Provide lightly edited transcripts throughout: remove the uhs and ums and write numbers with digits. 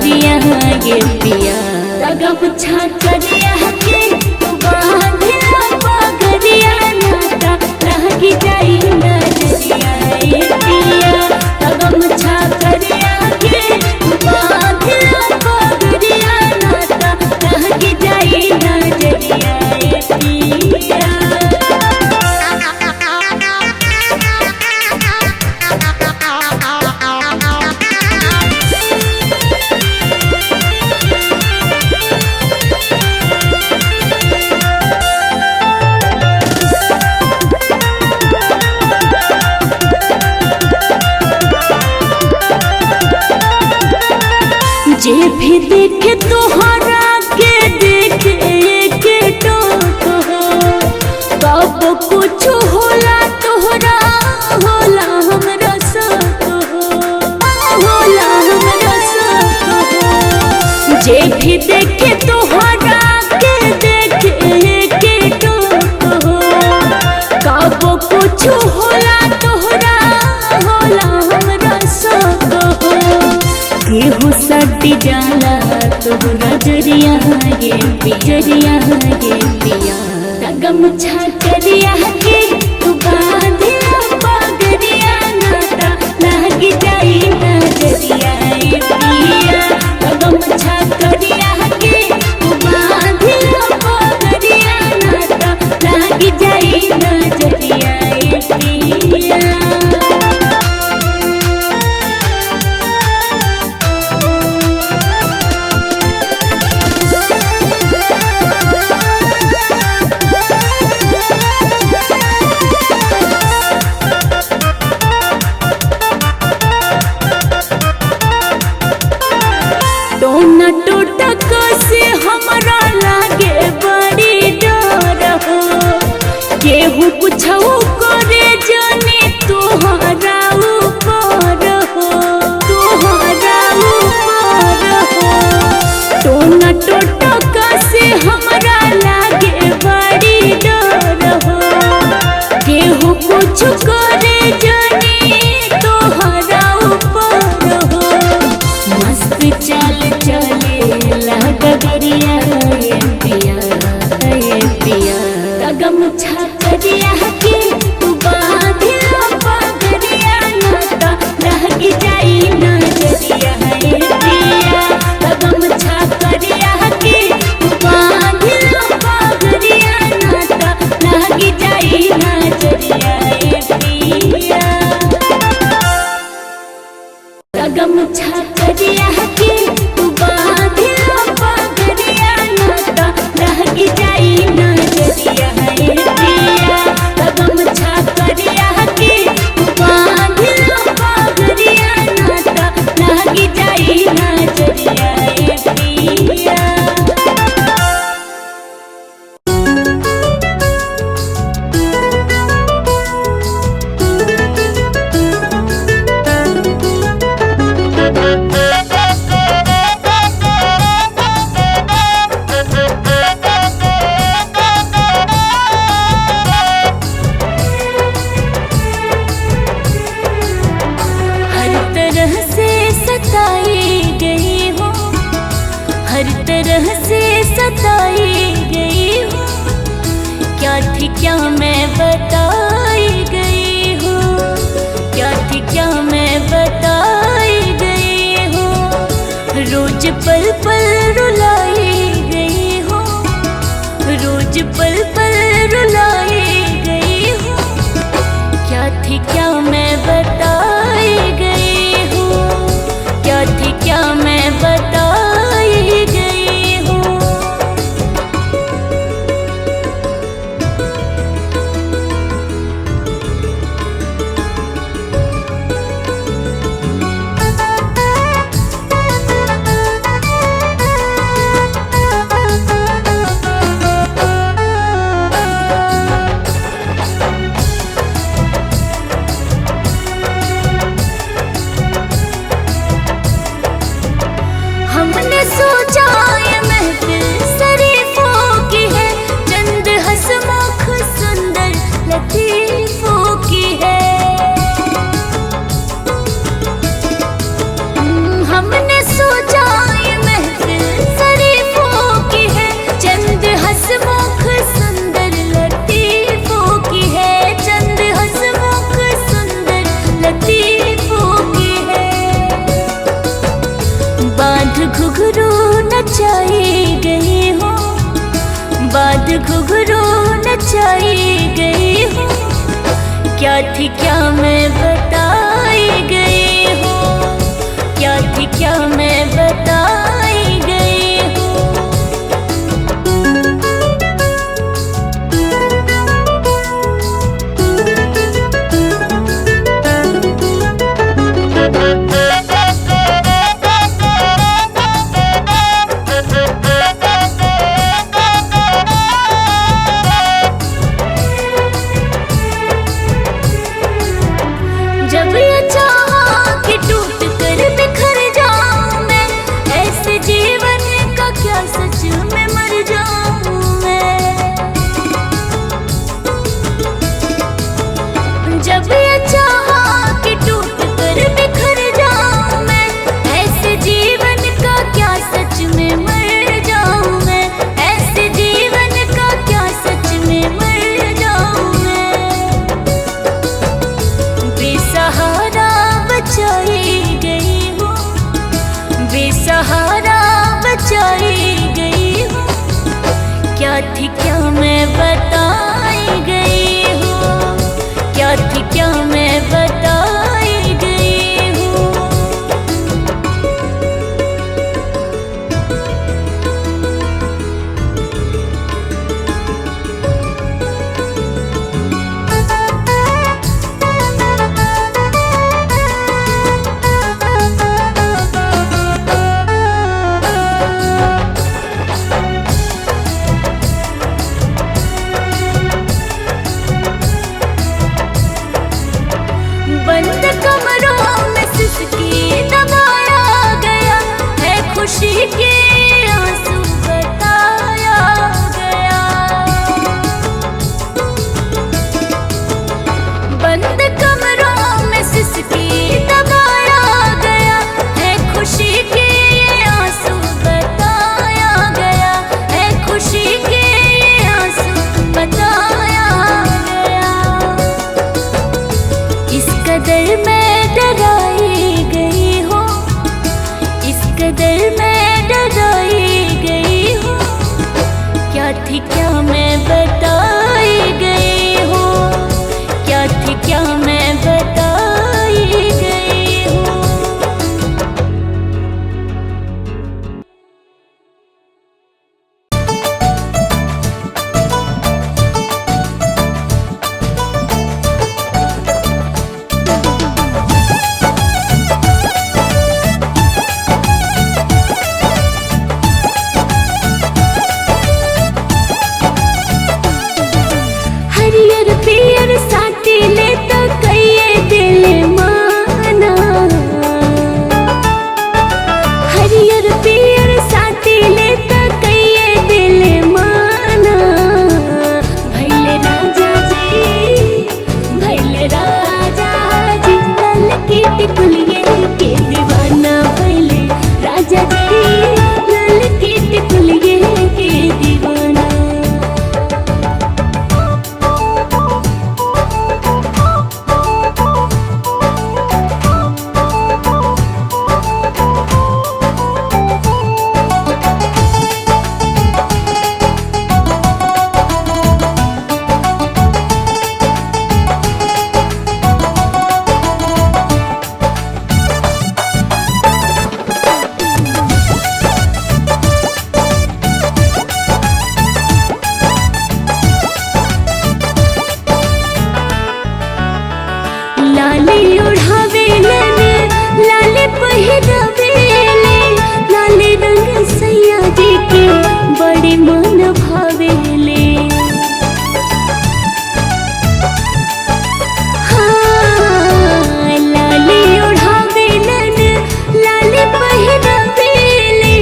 नजरिया ये पिया गमछा करिया के बांधिया पगरिया नाता लगी जाई नजरिया ये पिया गमछा करिया के बांधिया पगरिया नाता लगी जाई नजरिया ये पिया। जे भी देखे तोहरा के देखे के टोट हो कब कुछ होला तोहरा होला हमरा साथ हो होला हमरा साथ हो। जे भी देखे तोहरा के देखे के टोट हो कब कुछ होला तोहरा होला हमरा साथ हो। केहू सटी जाला तो नजरिया ये पिजरिया ये पिया गमछा करिया के तू बांधिया पगरिया नाता लगी जाई नजरिया ये पिया गमछा करिया के तू बांधिया पगरिया नाता लगी जाई नजरिया ये पिया। टोना टोटा से हमरा लागे बड़ी डर हो केहू कुछ करे जाने तोहरा ऊपर हो तोहरा ऊपर हो। टोना टोटा से हमरा लागे बड़ी डर हो केहू कुछ करे जाने तोहरा ऊपर हो। मस्त चल चले लगरिया ये पिया गमछा करिया के तू बांधिया पगरिया नाता लगी जाई नजरिया ये पिया गमछा करिया के तू बांधिया पगरिया नाता लगी जाई नजरिया ये पिया गमछा करिया के तू बांधिया पगरिया नाता लगी जाई नजरिया ये पिया गमछा करिया के तू बांधिया पगरिया नाता लगी जाई नजरिया ये पिया। हर तरह से सताई गई हूँ हर तरह से सताई गई हूँ क्या थी क्या मैं बताई गई हूँ क्या थी क्या मैं बताई गई हूँ। रोज पल पल रुलाई गई हूँ रोज पल पल रुलाई गई हूँ क्या थी क्या मैं बताई गई हूँ क्या थी क्या मैं बताई गई हूँ। क्या थी क्या मैं बताई गई हूँ, क्या थी क्या मैं बताई गई हूँ। जब ये चाहा कि टूट कर बिखर जाऊं मैं, ऐसे जीवन का क्या सच में मर जाऊं मैं। जब ये चाहा कि टूट कर बिखर जाऊं मैं, ऐसे जीवन का क्या सच में मर जाऊं मैं, ऐसे जीवन का क्या सच में मर जाऊं मैं। बेसहारा बचाई गई हूँ, बेसहारा बचाई गई हूँ, क्या थी क्या मैं बताई गई हूँ, क्या थी क्या मैं बताई गई हूँ। बंद कमरों में सिसकी दबाया गया है, खुशी के आंसू बताया गया। बंद कमरों में सिसकी दबाया गया है, खुशी के आंसू बताया गया है, खुशी के आंसू बताया गया। इस कदर मैं डराई गई हूँ, इस कदर मैं डराई गई हूँ, क्या थी क्या मैं बताई गई हूँ, क्या थी क्या मैं बताई गई हूँ। हरियर पियर साटी ले तो कइये दिल माना, हरियर पियर साटी ले तो कइये दिल माना। भैले राजा जी, भैले राजा जी, लाल की टिकुलिए के दीवाना भैले राजा जी, लाल की टिकुलिए के दीवाना। लाली उड़ावे लाले, लाले पहिरावे ले, लाले रंग सैया जी के बड़े मन भावेले। हाँ, लाली उड़ावे लाले, लाले पहिरावे ले,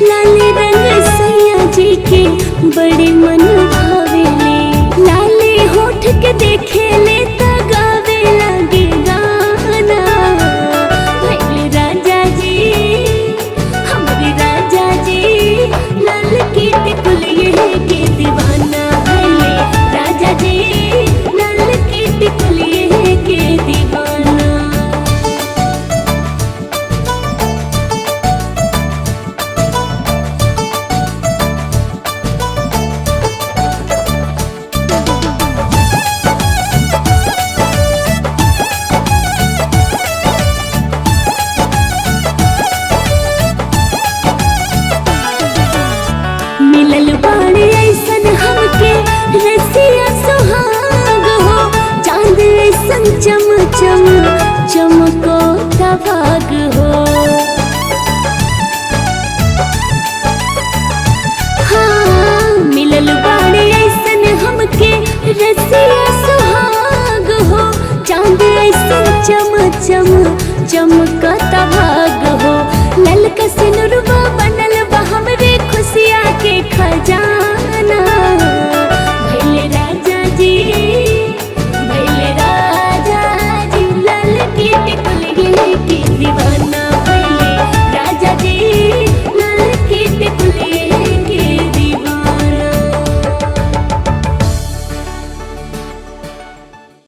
लाले रंग सैया जी के बड़े मन भावेले। लाले होठ के देखे ले गावे लगे गाना, भैले राजा जी, हमारे राजा जी, लाल की टिकुलिए सुहाग हो, चांद ऐसन चम चम चमको भाग हो। हाँ मिलल बाड़े ऐसन हमके रसिया सुहाग हो, चांद ऐसन चम चम चमकता भाग हो। ललका सिनुर